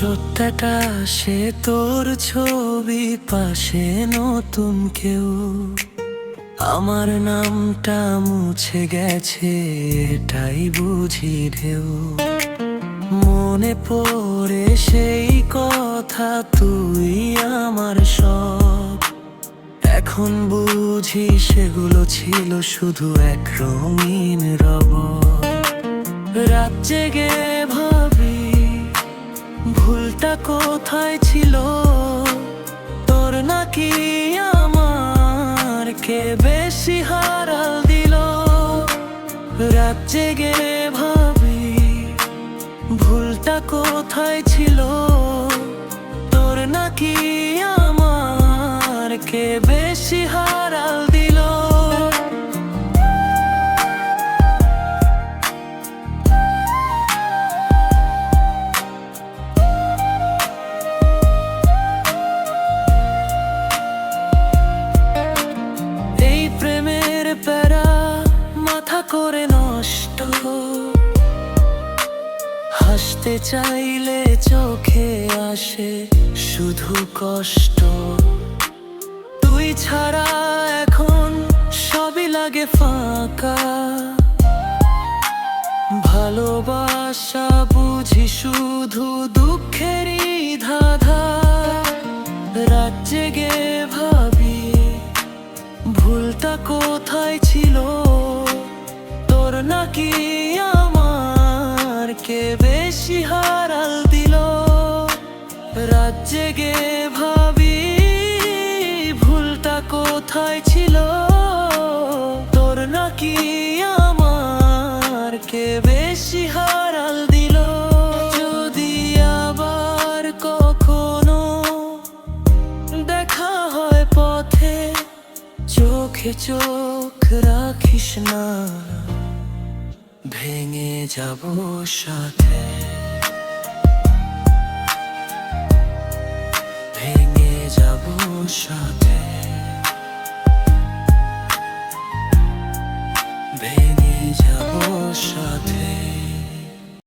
সত্যটা সে তোর ছবি পাশে নতুন কেউ আমার নামটা মুছে গেছে, এটাই বুঝি ঢেউ। মনে পড়ে সেই কথা, তুই আমার সব। এখন বুঝি সেগুলো ছিল শুধু এক রঙিন রবর। রাত জেগে ভাবি ভুলটা কোথায় ছিল, তোর নাকি আমার, কে বেশি হারাল দিল। রাত জেগে ভাবি ভুলটা কোথায় ছিল, তোর নাকি আমার, কে বেশি হারাল দিল। এই প্রেমের প্যারা মাথা করে নষ্ট, হাসতে চাইলে চোখে আসে শুধু কষ্ট। তুই ছাড়া এখন সবই লাগে ফাঁকা, ভালোবাসা বুঝি শুধু দুঃখেরই ধাঁধা। রাত জেগে ভাবি ভুলটা কোথায় ছিল, তোর নাকি আমার, কে বেশি হারাল দিল। রাত জেগে ভাবি ভুলটা কোথায় ছিল, তোর নাকি আমার, কে বেশি হারাল দিল। যদি আবার কখনো দেখা হয় পথে, চোখে চোখ রাখিস না, ভেঙে যাব সাথে। ভেঙে যাব সাথে, ভেঙে যাব সাথে।